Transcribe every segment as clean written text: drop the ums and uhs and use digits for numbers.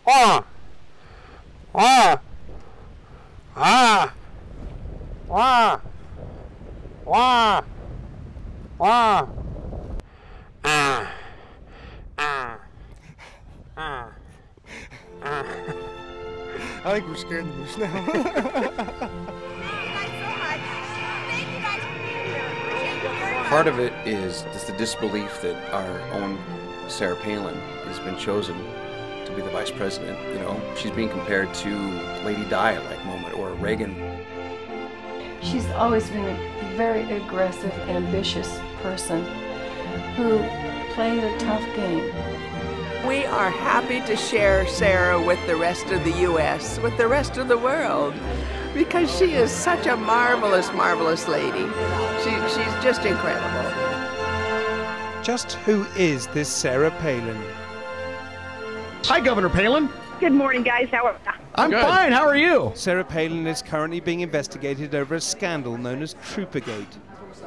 Ah! Ah! Ah! Ah! Ah! Ah! Ah! Ah! Ah! Ah! I think we're scaring the moose now. Part of it is just the disbelief that our own Sarah Palin has been chosen to be the vice president. You know, she's being compared to Lady Di at like moment, or Reagan. She's always been a very aggressive, ambitious person who played a tough game. We are happy to share Sarah with the rest of the U.S., with the rest of the world, because she is such a marvelous, marvelous lady. She's just incredible. Just who is this Sarah Palin? Hi, Governor Palin. Good morning, guys. How are you? I'm fine. How are you? Sarah Palin is currently being investigated over a scandal known as Troopergate.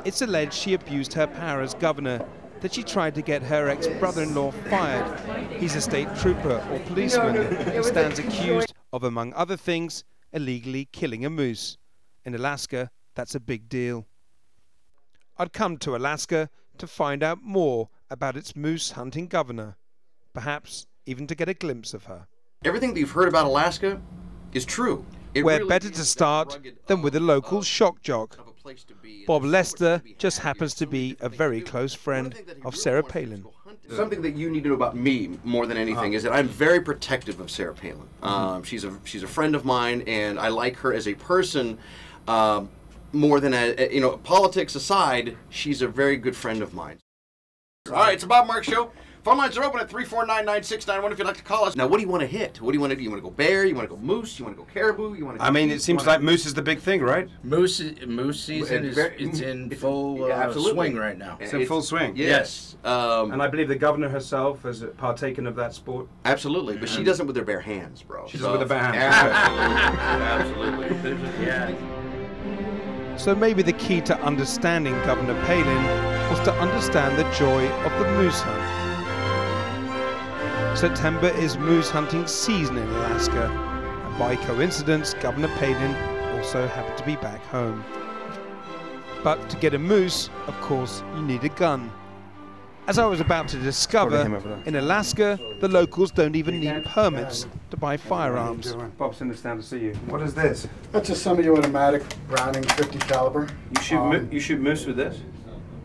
It's alleged she abused her power as governor, that she tried to get her ex-brother-in-law fired. He's a state trooper or policeman who stands accused of, among other things, illegally killing a moose. In Alaska, that's a big deal. I'd come to Alaska to find out more about its moose hunting governor, perhaps even to get a glimpse of her. Everything that you've heard about Alaska is true. Where better to start than with a local shock jock. Bob Lester just happens to be a very close friend of Sarah Palin. Something that you need to know about me more than anything is that I'm very protective of Sarah Palin. She's a friend of mine, and I like her as a person more than you know. Politics aside, she's a very good friend of mine. All right, it's a Bob Marks Show. Phone lines are open at 349-9691 if you'd like to call us. Now, what do you want to hit? What do you want to do? You want to go bear? You want to go moose? You want to go caribou? You want to go I mean, it seems like moose is the big thing, right? Moose season is in full swing right now. It's in full swing. Yes. And I believe the governor herself has partaken of that sport. Absolutely, but she does it with her bare hands, bro. She does it with her bare hands. Absolutely. Absolutely. Yeah. So maybe the key to understanding Governor Palin was to understand the joy of the moose hunt. September is moose hunting season in Alaska, and by coincidence, Governor Palin also happened to be back home. But to get a moose, of course, you need a gun. As I was about to discover, in Alaska, the locals don't even need permits to buy firearms. Bob's in the stand to see you. What is this? That's a semi-automatic Browning 50 caliber. You shoot moose with this?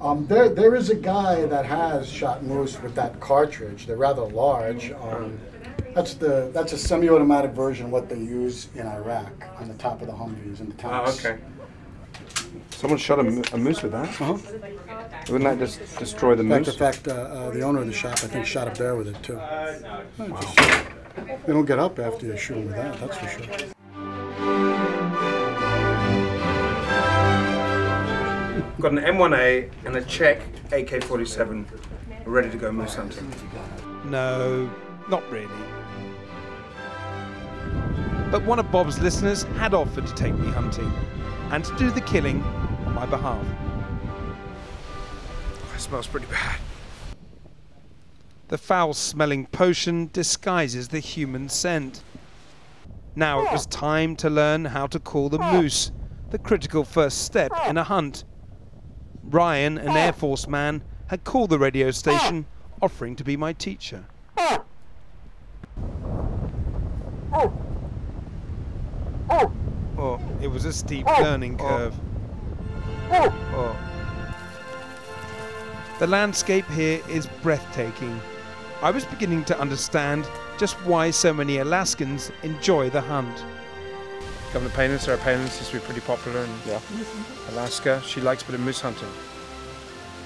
There is a guy that has shot moose with that cartridge. They're rather large. That's a semi-automatic version of what they use in Iraq on the top of the Humvees and the tanks. Oh, okay. Someone shot a moose with that? Uh-huh. Wouldn't that just destroy the moose? In fact, the owner of the shop, I think, shot a bear with it, too. They don't get up after you shoot them with that, that's for sure. Got an M1A and a Czech AK-47 ready to go moose hunting. No, not really. But one of Bob's listeners had offered to take me hunting and to do the killing on my behalf. Oh, it smells pretty bad. The foul-smelling potion disguises the human scent. Now it was time to learn how to call the moose, the critical first step in a hunt. Ryan, an Air Force man, had called the radio station offering to be my teacher. Oh, it was a steep learning curve. Oh. The landscape here is breathtaking. I was beginning to understand just why so many Alaskans enjoy the hunt. Governor Palin, Sarah Palin, seems to be pretty popular in Alaska. She likes a bit of moose hunting.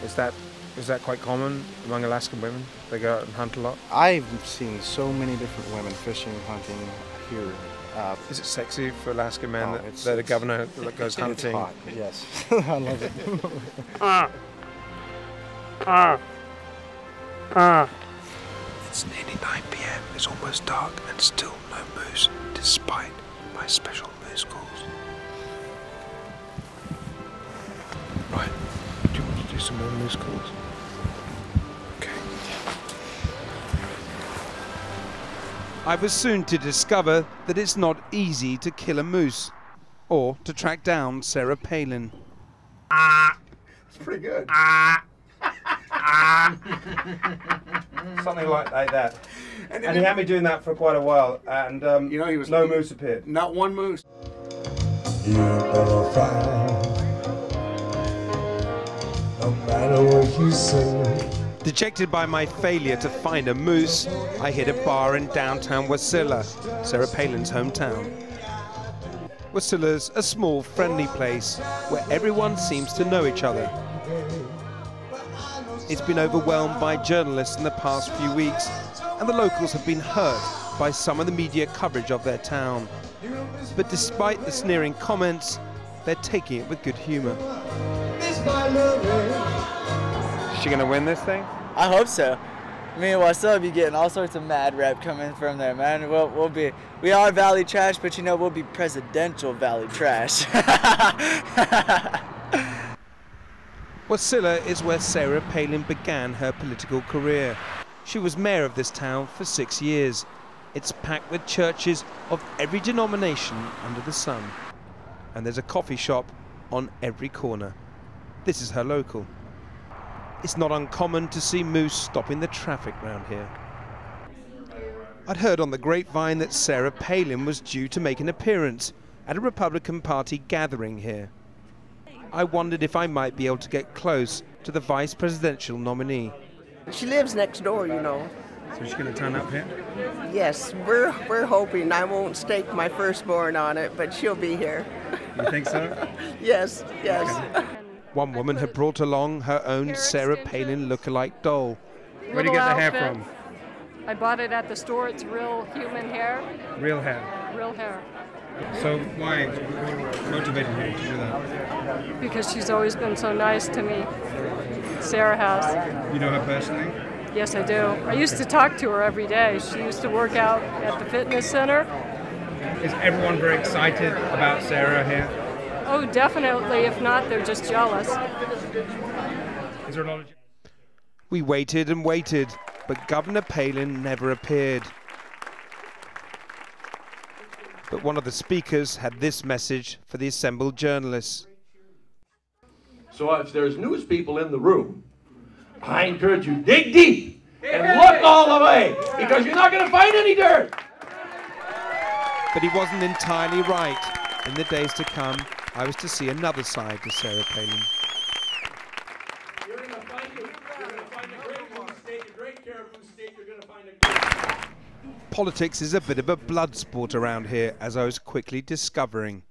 Is that quite common among Alaskan women? They go out and hunt a lot? I've seen so many different women fishing, hunting here. Is it sexy for Alaskan men that a governor that goes hunting? It's hot, yes. I love it. It's nearly 9 p.m. It's almost dark and still no moose, despite my special moose calls. Right, do you want to do some more moose calls? Okay. I was soon to discover that it's not easy to kill a moose or to track down Sarah Palin. It's pretty good. Something like that. And he had me doing that for quite a while, and you know, no moose appeared. Not one moose. You'll never find, no matter what you say. Dejected by my failure to find a moose, I hit a bar in downtown Wasilla, Sarah Palin's hometown. Wasilla's a small, friendly place where everyone seems to know each other. It's been overwhelmed by journalists in the past few weeks, and the locals have been hurt by some of the media coverage of their town. But despite the sneering comments, they're taking it with good humour. Is she going to win this thing? I hope so. Me and Wasilla be getting all sorts of mad rep coming from there, man. We are Valley Trash, but you know, we'll be presidential Valley Trash. Wasilla is where Sarah Palin began her political career. She was mayor of this town for 6 years. It's packed with churches of every denomination under the sun. And there's a coffee shop on every corner. This is her local. It's not uncommon to see moose stopping the traffic round here. I'd heard on the grapevine that Sarah Palin was due to make an appearance at a Republican Party gathering here. I wondered if I might be able to get close to the vice presidential nominee. She lives next door, you know. So she's going to turn up here? Yes, we're hoping. I won't stake my firstborn on it, but she'll be here. You think so? Yes, yes. Okay. One woman had brought along her own Sarah Palin look-alike doll. Where do you get the hair from? I bought it at the store. It's real human hair. Real hair? Real hair. So why motivated you to do that? Because she's always been so nice to me. Sarah has. You know her personally? Yes, I do. I used to talk to her every day. She used to work out at the fitness center. Is everyone very excited about Sarah here? Oh, definitely. If not, they're just jealous. Is there a lot of... We waited and waited, but Governor Palin never appeared. But one of the speakers had this message for the assembled journalists. So if there's news people in the room, I encourage you, dig deep and look all the way, because you're not going to find any dirt. But he wasn't entirely right. In the days to come, I was to see another side to Sarah Palin. You're going to find a great moose steak, a great caribou steak, you're going to find a... Politics is a bit of a blood sport around here, as I was quickly discovering.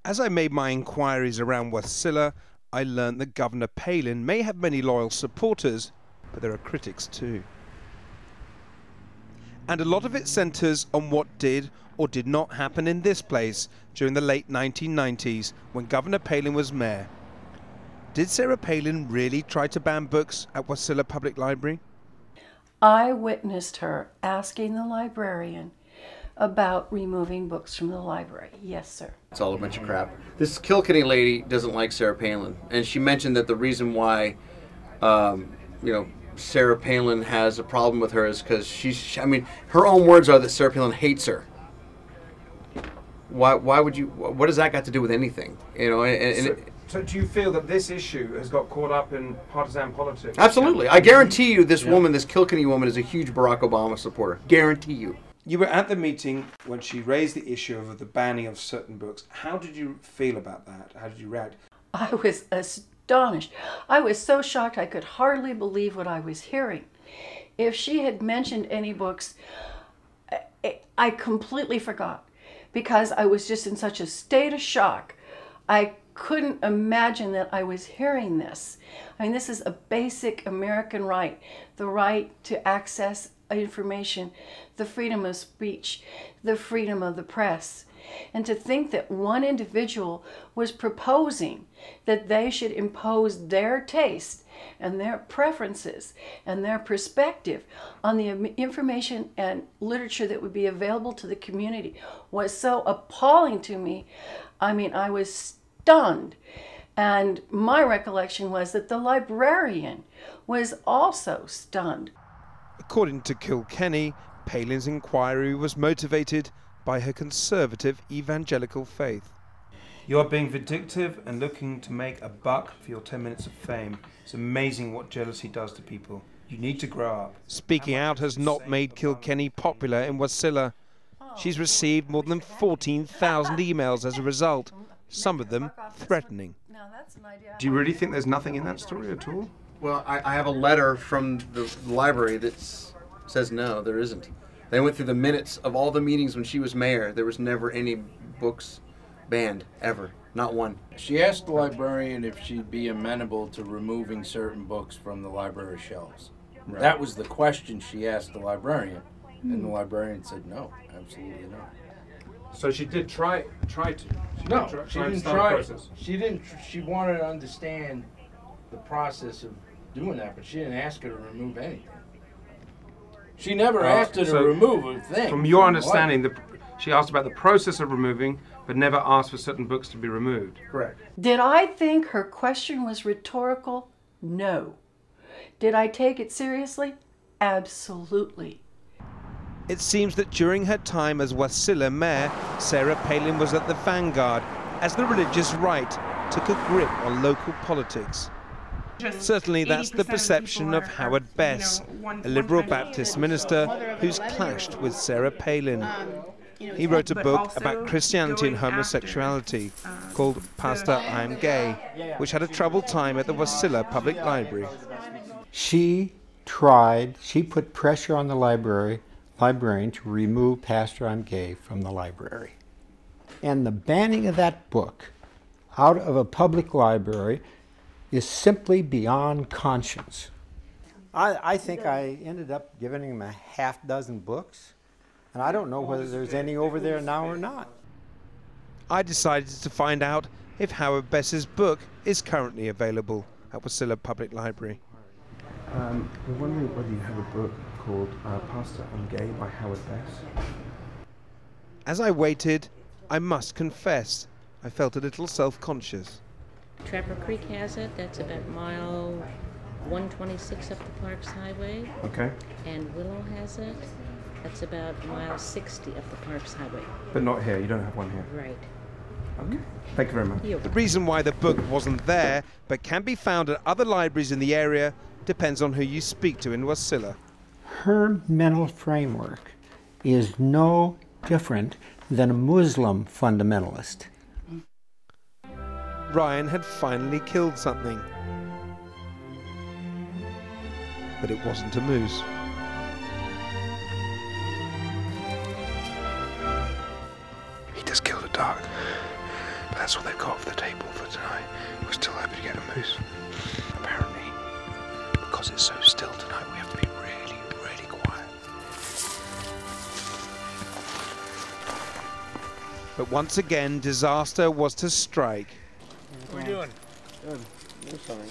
As I made my inquiries around Wasilla, I learned that Governor Palin may have many loyal supporters, but there are critics too. And a lot of it centres on what did or did not happen in this place during the late 1990s when Governor Palin was mayor. Did Sarah Palin really try to ban books at Wasilla Public Library? I witnessed her asking the librarian about removing books from the library. Yes, sir. It's all a bunch of crap. This Kilkenny lady doesn't like Sarah Palin, and she mentioned that the reason why, Sarah Palin has a problem with her is because her own words are that Sarah Palin hates her. Why would you? What does that got to do with anything? So do you feel that this issue has got caught up in partisan politics? Absolutely. I guarantee you this woman, this Kilkenny woman, is a huge Barack Obama supporter. Guarantee you. You were at the meeting when she raised the issue of the banning of certain books. How did you feel about that? How did you react? I was astonished. I was so shocked I could hardly believe what I was hearing. If she had mentioned any books, I completely forgot because I was just in such a state of shock. I couldn't imagine that I was hearing this. I mean, this is a basic American right, the right to access information, the freedom of speech, the freedom of the press. And to think that one individual was proposing that they should impose their taste and their preferences and their perspective on the information and literature that would be available to the community was so appalling to me. I mean, I was stunned. And my recollection was that the librarian was also stunned. According to Kilkenny, Palin's inquiry was motivated by her conservative evangelical faith. You are being vindictive and looking to make a buck for your 10 minutes of fame. It's amazing what jealousy does to people. You need to grow up. Speaking out has not made Kilkenny popular in Wasilla. She's received more than 14,000 emails as a result, some of them threatening. Do you really think there's nothing in that story at all? Well, I have a letter from the library that says no, there isn't. They went through the minutes of all the meetings when she was mayor. There was never any books banned, ever. Not one. She asked the librarian if she'd be amenable to removing certain books from the library shelves. Right. That was the question she asked the librarian. And the librarian said no, absolutely not. So she did try to. She didn't try. She didn't. She wanted to understand the process of doing that, but she didn't ask her to remove anything. She never asked her to remove a thing. From your understanding, she asked about the process of removing, but never asked for certain books to be removed. Correct. Did I think her question was rhetorical? No. Did I take it seriously? Absolutely. It seems that during her time as Wasilla mayor, Sarah Palin was at the vanguard as the religious right took a grip on local politics. Certainly that's the perception of Howard Bess, a liberal Baptist minister who's clashed with Sarah Palin. He wrote a book about Christianity and homosexuality called Pastor, I'm Gay, which had a troubled time at the Wasilla Public Library. She put pressure on the librarian to remove Pastor, I'm Gay from the library. And the banning of that book out of a public library is simply beyond conscience. I think I ended up giving him a half dozen books, and I don't know whether there's any over there now or not. I decided to find out if Howard Bess's book is currently available at Wasilla Public Library. We're wondering whether you have a book called Pastor, I'm Gay by Howard Bess. As I waited, I must confess, I felt a little self-conscious. Trapper Creek has it. That's about mile 126 up the Parks Highway. Okay. And Willow has it. That's about mile 60 up the Parks Highway. But not here. You don't have one here. Right. Okay. Thank you very much. The reason why the book wasn't there, but can be found at other libraries in the area, depends on who you speak to in Wasilla. Her mental framework is no different than a Muslim fundamentalist. Ryan had finally killed something. But it wasn't a moose. He just killed a dog. But that's what they've got for the table for tonight. We're still hoping to get a moose. Apparently, because it's so still tonight, we have to be really, really quiet. But once again, disaster was to strike. What are you doing? Good. You're fine.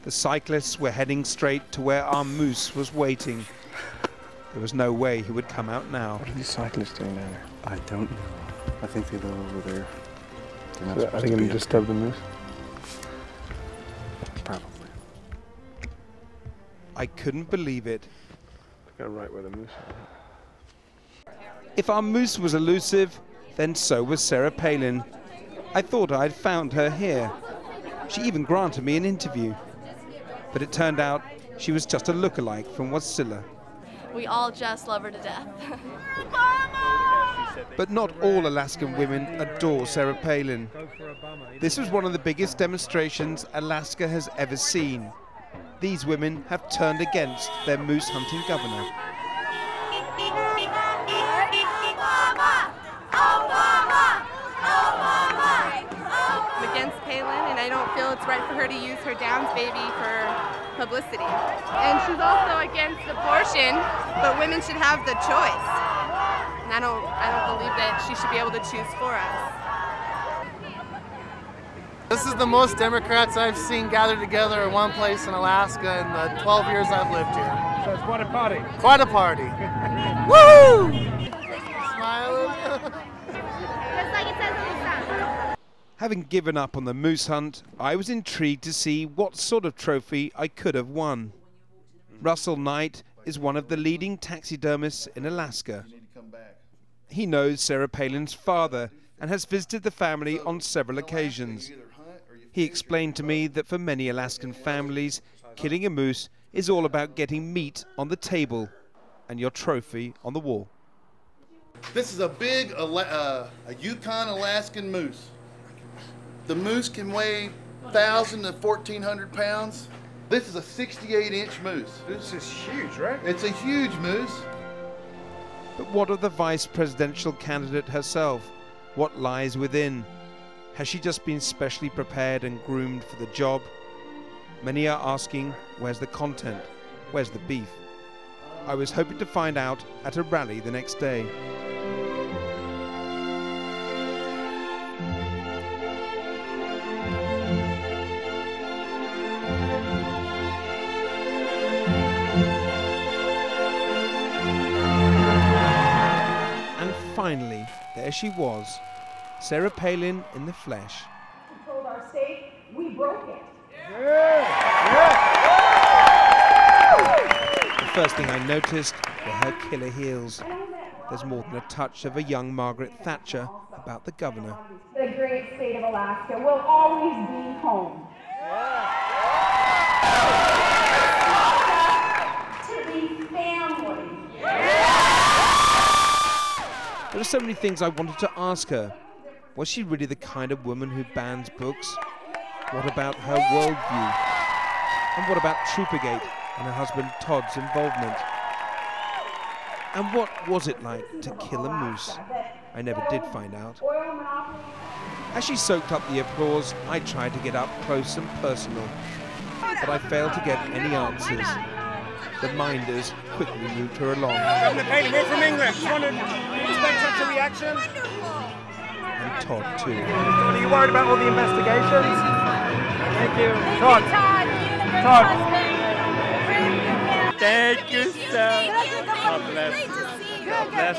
The cyclists were heading straight to where our moose was waiting. There was no way he would come out now. What are these cyclists doing down there? I don't know. I think they go over there. Are they going to disturb the moose? Probably. I couldn't believe it. Go right where the moose are. If our moose was elusive, then so was Sarah Palin. I thought I'd found her here. She even granted me an interview. But it turned out she was just a lookalike from Wasilla. We all just love her to death. But not all Alaskan women adore Sarah Palin. This was one of the biggest demonstrations Alaska has ever seen. These women have turned against their moose hunting governor. I'm against Palin, and I don't feel it's right for her to use her Downs baby for publicity. And she's also against abortion, but women should have the choice. And I don't believe that she should be able to choose for us. This is the most Democrats I've seen gathered together in one place in Alaska in the 12 years I've lived here. So it's quite a party. Quite a party. Woo! Smiling. Just like it says on the sign. Having given up on the moose hunt, I was intrigued to see what sort of trophy I could have won. Russell Knight is one of the leading taxidermists in Alaska. He knows Sarah Palin's father and has visited the family on several occasions. He explained to me that for many Alaskan families, killing a moose is all about getting meat on the table and your trophy on the wall. This is a big a Yukon Alaskan moose. The moose can weigh 1,000 to 1,400 pounds. This is a 68-inch moose. This is huge, right? It's a huge moose. But what of the vice presidential candidate herself? What lies within? Has she just been specially prepared and groomed for the job? Many are asking, where's the content? Where's the beef? I was hoping to find out at a rally the next day. And finally, there she was, Sarah Palin in the flesh. We told our state we broke it. The first thing I noticed were her killer heels. There's more than a touch of a young Margaret Thatcher about the governor. The great state of Alaska will always be home. To the family. There were so many things I wanted to ask her. Was she really the kind of woman who bans books? What about her worldview? And what about Troopergate and her husband Todd's involvement? And what was it like to kill a moose? I never did find out. As she soaked up the applause, I tried to get up close and personal, but I failed to get any answers. The minders quickly moved her along. Governor Palin, we're from England. Just wondered, do you expect such a reaction? And Todd too. Todd, are you worried about all the investigations? Thank you. Todd. Todd. Thank you, sir. God bless. God bless.